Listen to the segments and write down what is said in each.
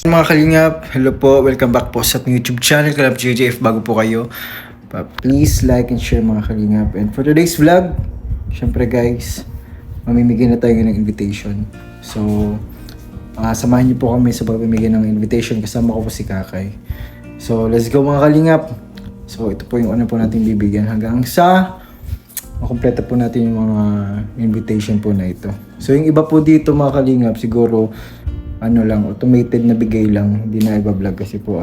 Mga kalingap, hello po, welcome back po sa ating YouTube channel, Kalab JJF. Bago po kayo, please like and share mga kalingap. And for today's vlog, syempre guys, mamimigay na tayo ng invitation. So, samahan niyo po kami sa pagpamigay ng invitation, kasama ko po si Kakay. So, let's go mga kalingap. So, ito po yung ano po natin bibigyan hanggang sa makumpleto po natin yung mga invitation po na ito. So, yung iba po dito mga kalingap, siguro ano lang, automated na bigay lang, hindi na i-vlog kasi po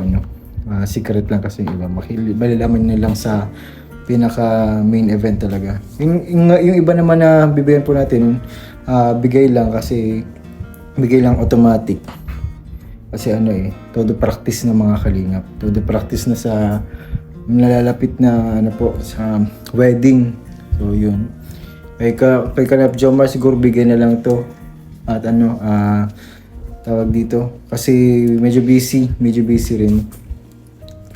secret lang kasi yung iba. Malalaman nyo lang sa pinaka main event talaga. Yung iba naman na bibigyan po natin, bigay lang kasi bigay lang automatic. Kasi todo practice na mga kalingap. Todo practice na sa nalalapit na sa wedding. So yun. Kay Kalab Jomar siguro bigay na lang to. At tawag dito kasi medyo busy rin.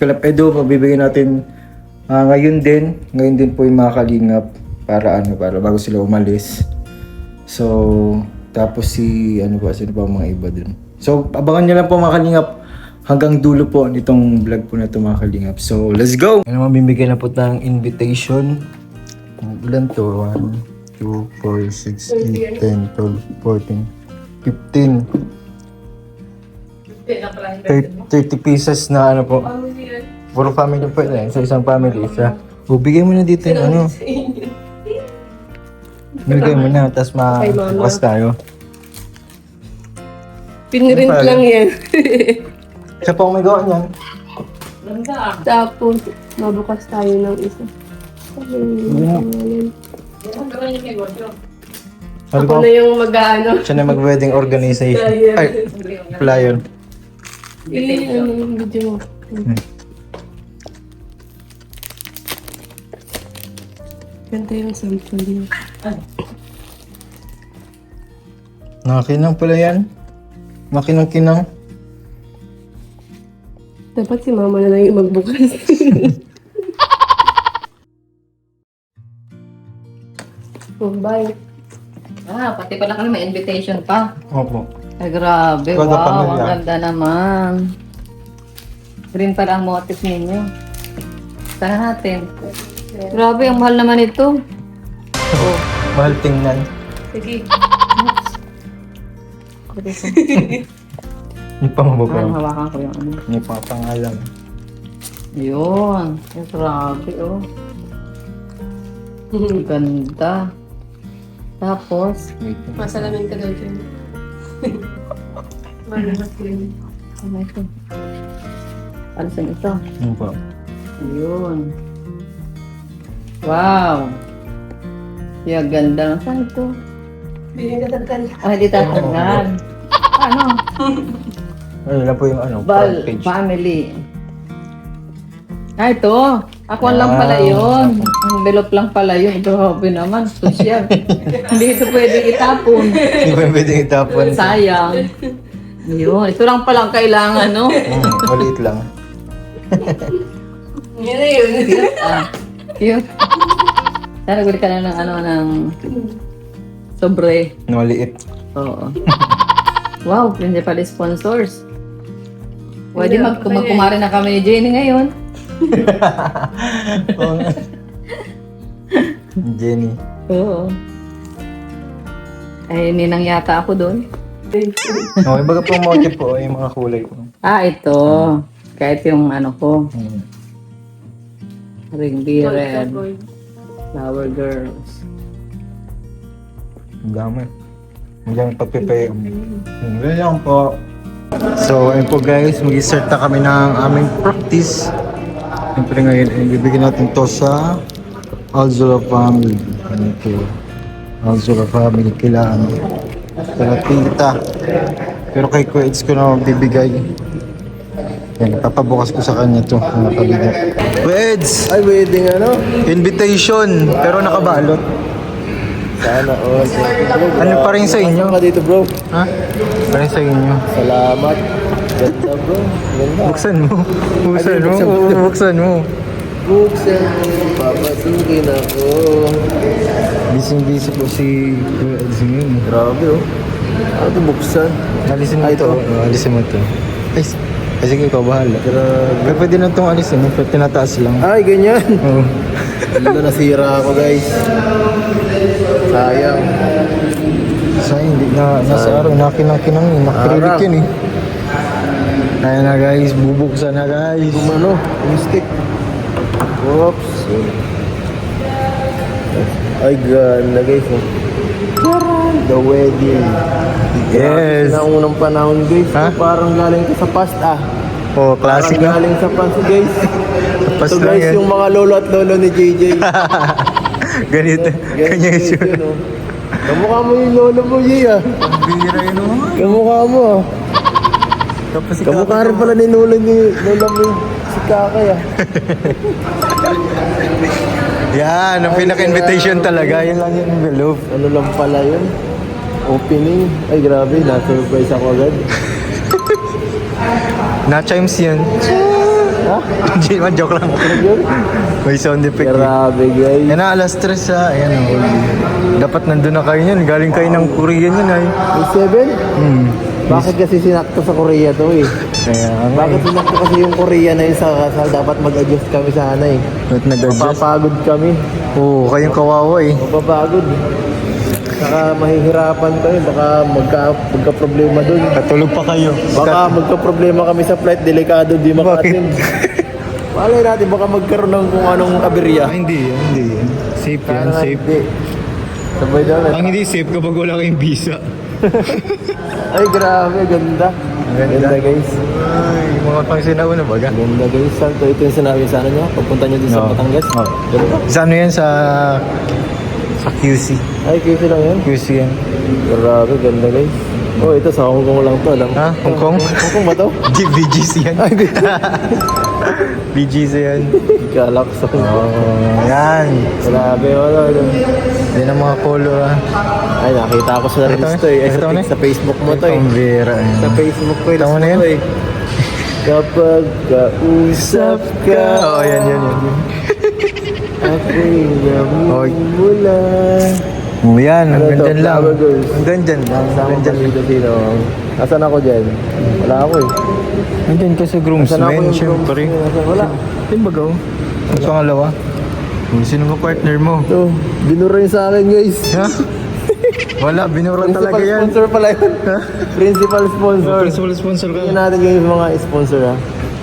Kalab Edo, pagbibigyan natin ngayon din po yung mga kalingap para bago sila umalis. So tapos sino pa mga iba dun. So abangan niyo lang po mga kalingap hanggang dulo po nitong vlog po na ito mga kalingap. So let's go! Ano mamimigay na po ng invitation. Ilan to? 1, 2, 4, 6, 8, 10, 12, 14, 15 30 pieces na po. Puro family po yun. Sa isang family, isa. Bigay mo na dito yung Bigay mo na, tapos bukas tayo. Pinrint lang yan. Siya po may gawa niyan. Tapos, mabukas tayo ng isa. Ako na yung mag-ano. Siya na mag-wedding organization. Ay, flyer. Video mo. Ganda yung sample niya. Nakakinang pala yan. Makinang-kinang. Dapat si mama na lang yung magbukas. Oh, bye. Pati pala kami may invitation pa. Opo. Ay, grabe. Kada Wow, pamilya. ang ganda naman. Green pala ang motif ninyo. Sana natin. Grabe, ang mahal naman ito. Mahal tingnan. Sige. Hindi pa mabukaw. Hawakan ko yung ano. Hindi pa pangalan. Yun. Ay, grabe, oh. Ang ganda. Tapos, Wait. Masalamin ka daw dyan. Malumas yun. ano ito? Alisan ito. Ano pa? Ayun. Wow! Yung ganda. Saan ito? Hindi ka tatal. Hindi tatanggal. Ano? Ano lang po yung Bal front page. family. Ito. Ako lang pala yun. Envelope lang pala yun. Grabe naman. Social. Hindi ito pwedeng itapon. Hindi pa pwedeng itapon. Sayang. Yun. Ito lang palang kailangan, no? Maliit lang. Yan na yun. Cute. Sana gulit ka na ng sobre. Maliit. Oo. Wow, principal sponsors. Pwede magkumari na kami ni Jenny ngayon. Oo nga. Jenny. Oo. Ay, ninang yata ako doon. Okay, baga po motif po, yung mga kulay po. Ito. Kahit yung ano ko, ring red, flower girls. Ang dami. Ang dami pagpipay. Ganyan po. So, ayun po guys, mag-start na kami ng aming practice. Siyempre ngayon, bibigyan natin to sa Alzora family. Ano ito? Alzora family, kailangan. Kaya tita. Pero kay Kuya Eds ko na bibigay. Yan, papabukas ko sa kanya to. Nakabigay. Kuya Eds! Ay, wedding Invitation, pero nakabalot. Sana all. Ano pa rin sa inyo? Ka dito, bro. Ha? Pa rin sa inyo. Salamat. Ganda, bro. Ganda. Buksan mo. Buksan mo. Buksan mo. Buksan mo. Papasukin ako. Busy po si Kuya Eds ngayon. Grabe, oh. Ano ito buksan? Alisin mo Ay, ito. ito. Alisin mo ito. Ay, sige, ikaw bahala. Pero pwede na itong alisin, tinataas lang. Ay, ganyan. Oo. Ano, nasira ako guys. Sayang. Sayang, hindi na, nasa araw, nakinang-kinang yun, nakrilik yun eh. Kaya na guys, bubuksan na guys. Ano, mystic. Oops. Ay, ganda guys. Oh. The wedding. Yes. Sa unang panahon guys. Ha? Parang galing ka sa past Oh, classic Parang na. galing sa past guys. Past So lang guys, yan. yung mga lolo at lolo ni JJ. Ganito, kanya guys, yun. yun, oh. Kamukha mo yung lolo mo, Jay Bira yun naman. Kamukha mo Tapos si Kamukha rin pala ni lola mo si Kakay Yan, ang pinaka-invitation talaga. Yan lang yung envelope. Ano lang pala yun? Opening. Ay grabe, na-surprise ako agad. Na-chimes yan. Ha? Joke lang. Yun? May sound effect. Grabe guys. Yan na, alas 3 ha. Ayan o. Dapat nandun na kayo yan. Galing kayo ng Korean yan ay. May 7? Bakit kasi sinakto sa Korea to eh? Kaya nga Bakit sinakto kasi yung Korea na yun sa kasal? Dapat mag-adjust kami sana eh. Ba't nag-adjust? Mapapagod kami. Oo, kayong kawawa eh. Mapapagod. Saka mahihirapan kami. Baka magka-problema dun. Katulog pa kayo. Baka magka-problema kami sa flight. Delikado di makatin. Malay natin baka magkaroon ng kung anong aberya. Hindi yan, hindi yan. Safe yan, Sana safe. hindi. Sabay daw Ang hindi safe kapag wala kayong visa. Ay grabe, ganda. Ganda guys. Ay, mga pang sinauna baga. Ganda guys. Santo, ito yung sinabi sana nyo. Pagpunta nyo din sa Oo. Batangas. Oo. Ganda. Sa ano yan? Sa QC. Ay, kasi lang yan. QC yan. Grabe, ganda guys. Oh, ito sa Hong Kong lang to. Alam. Ha? Hong Kong? Hong Kong ba to? BGC yan. BGC yan. Galakson. Oh, yan. Grabe, wala. Yan ang mga polo ah. Ay, nakita ko sa reels to eh. Ay, Ito na. sa Facebook mo to eh. Ang bira. Sa Facebook ko, Ito mo na reels yan? mo to eh. Kapag kausap ka, Oo, yan. ako'y Oy. namumula. Oh, yan. Ano Hanggang to? dyan lang. Flower girls. Hanggang dyan lang. Saan Hanggang dyan dito dito? Asan ako dyan? Wala ako eh. Hanggang ka sa Asan ako groomsmen, yung syempre. Asan? Wala. Yung bagaw. Ang pangalawa. Sino ba partner mo? Ito, binura yun sa akin guys. Ha? Wala, binura talaga Principal yan. sponsor pala yun. Principal sponsor. Principal sponsor ka. Tingnan natin yung mga sponsor ha.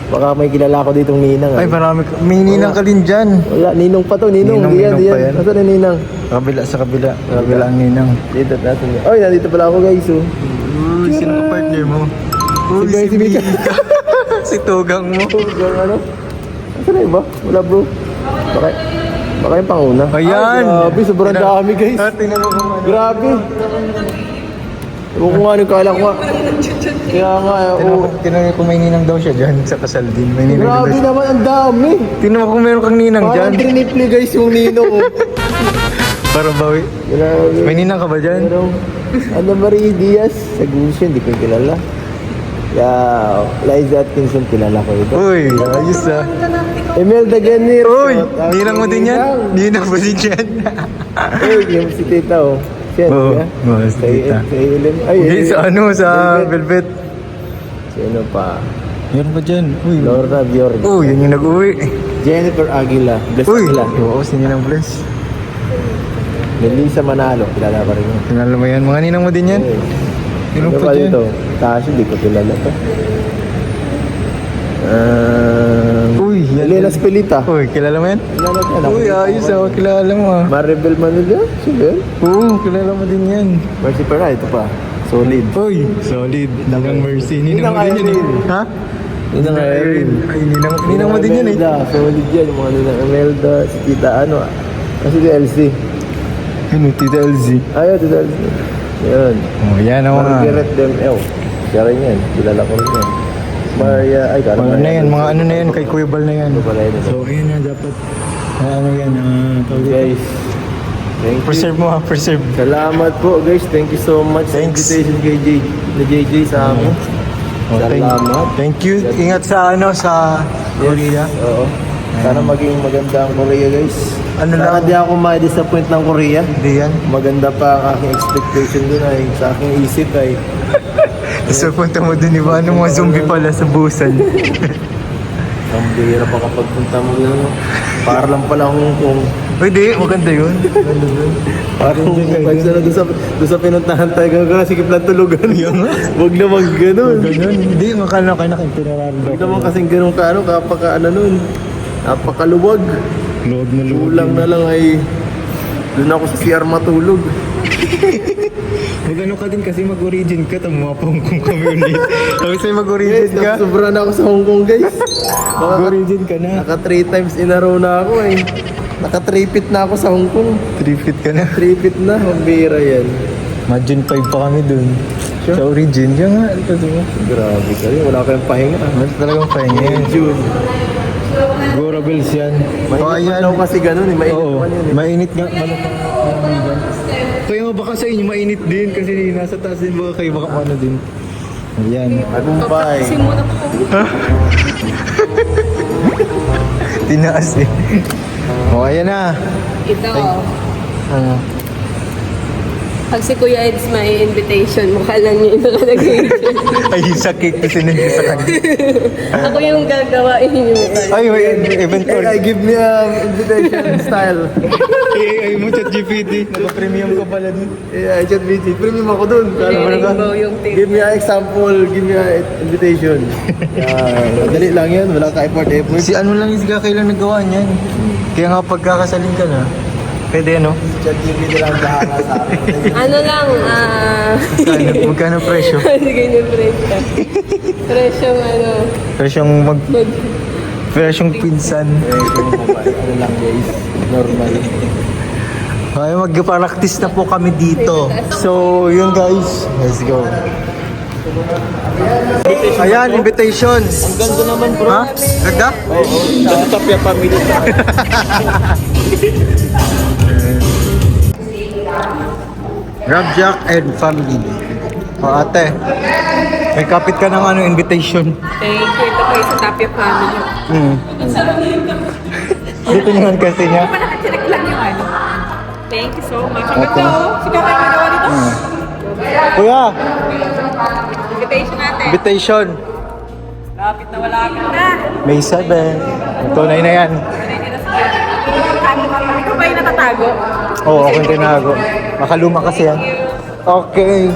Baka may kilala ko ditong Ninang. Ay, marami. May ninang ka din dyan. Wala, Ninong pa to, Ninong. Ninong, Diyan, Ninong diyan. pa yan. Nasaan yung Ninang? Kabila sa kabila. Kabila ang ninang. Dito, natin. Oy, nandito pala ako guys. Oh. Uy, sino ka partner mo? Uy, Benz, si Mika. Si Tugang mo. Gang ano? Nasaan na iba? Wala bro. Baka yung panguna. Ayan. Ay, grabe, sobrang dami guys. Tingnan mo kung ano. Grabe. Ewan ko nga, nagkala ko nga. Kaya nga, Tingnan mo kung may ninang daw siya dyan sa kasal din. May ninang daw grabe siya. naman, ang dami. Tingnan mo kung meron kang ninang dyan. Parang trinipli guys yung Ninong. Oh. Para bawi. Grabe. May ninang ka ba dyan? Pero, Ana Marie Diaz, sa Gusion, hindi ko yung kilala. Yeah, Liza Atkinson, kilala ko ito. Uy, ayos ah. Imelda Ganir. Uy, ninang mo din yan? Ninang mo din yan? Uy, yung si Tita, oh. Siya, Oo, diba? oo, si Tita. Sa Ilim. Ay, Hindi, sa ano, sa Velvet. Sino pa? Meron ba dyan? Uy, Laura Biorg. oh, yun yung nag-uwi. Jennifer Aguila. Bless Uy, Aguila. oo, si Ninang Bless. Melissa Manalo, kilala pa rin yun. Kilala mo yan? Mga ninang mo din yan? Uy. Sino Ano pa pa dyan? dito? Tashi, di ko kilala to. Uy, yan. Elena Spelita. Uy, kilala mo yan? Kilala ko yan. Uy, ayos ah, kilala mo ah. Maribel Manila, siya yun? Oo, kilala mo din yan. Mercy Pera, ito pa. Solid. Uy, solid. Ninang Mercy. Ninang Ninang mo din yan Irene. eh. Ha? Ninang Irene. Ay, ninang mo din yan eh. Imelda, solid yan. Mga Ninang Imelda, si Tita ano. Kasi si LC. Ano, Tita LZ. Ayaw, Tita LC. Yan. Oh, yan ang mga... Margaret Demel. Siya rin yan. Kilala ko rin yan. Maria, ay, kala Mga ano yan, mga ano na yan, kay Kuya Bal na yan. Ito pala yun. So, ayun na, dapat... ano yan, Guys, thank you. preserve mo ha, preserve. Salamat po guys. Thank you so much sa Thanks. invitation kay JJ sa amin. Oh, Salamat. Thank you. Ingat sa ano, sa Korea. Oo. Sana maging maganda ang Korea guys. Ano Sana lang? di ako ma-disappoint ng Korea. Hindi yan. Maganda pa ang aking expectation dun ay sa aking isip ay So punta mo dun, iba? Ano mga zombie pala sa busan? Ang bihira pa kapag punta mo yun. Para lang pala Hong Kong. Pwede, maganda yun. Parang vibes na doon sa pinuntahan tayo. Gano'n, sikip lang tulugan. Huwag naman gano'n. Ganun, hindi. Makala ka na kayo pinararanda. Huwag naman kasing gano'n ka ano, kapaka ano nun. Napakaluwag. Luwag na Kulang na lang ay doon ako sa CR matulog. Mag-ano ka din kasi mag-origin ka, tamapong kung kami ulit. Sabi sa'yo mag-origin Guys, ka. sobra na ako sa Hong Kong guys. Mag-origin ka na. Naka 3 times in a row na ako eh. Naka 3 feet na ako sa Hong Kong. 3 feet ka na. 3 feet na, mabira yan. Imagine 5 pa kami dun. Sa origin, siya nga. Ito mo. Grabe kayo, wala kayong pahinga. Ano talagang pahinga yan. June. Go Rebels yan. Mainit daw kasi ganun eh, mainit Oo, naman yun eh. mainit nga. Kaya nga baka sa inyo mainit din kasi nasa taas din baka kayo baka ano din. Ayan. Tagumpay. Kasi muna pa po. Tinaas eh. O, ayan na. Ito. Ano? Pag si Kuya Eds may invitation, mukha lang niya yung nakalagay. Ay, sa cake kasi nandiyan sa kanya. Ako yung gagawain yung mukha. Ay, may event Hey, card. I give me invitation style. Ay, mo chat GPT. Naka-premium ka pala dun. Yeah, I chat meeting. Premium ako dun. Rainbow yung thing. Give me an example, give me an invitation. Madali lang yan, wala ka effort. Si ano lang yung kailan nagawa niyan. Kaya nga pagkakasaling ka na. Pwede ano? Chat GPT lang bahala sa akin. Ano lang, Magkano presyo? sige yung presyo. Presyong ano, Presyong pinsan. Ano lang guys, normal. Ay, mag-practice na po kami dito. So, yun guys. Let's go. Ayan, invitation. Ang Ganda naman bro. Ha? Ganda? Oo, sa Tapia family sa Grab Jack and family. O ate, may kapit ka ng ano, invitation. thank you. Ito kayo sa Tapia family. Dito naman kasi niya. Nakacheck lang yung ano. Thank you so much. Ang ganda oh. Sino kayo nagawa dito? Kuya, Invitation natin. invitation. Lapit na malapit na. May 7. Tunay na yan. Ikaw ba yung natatago? Oo, ako yung tinago. Makaluma kasi yan. Okay.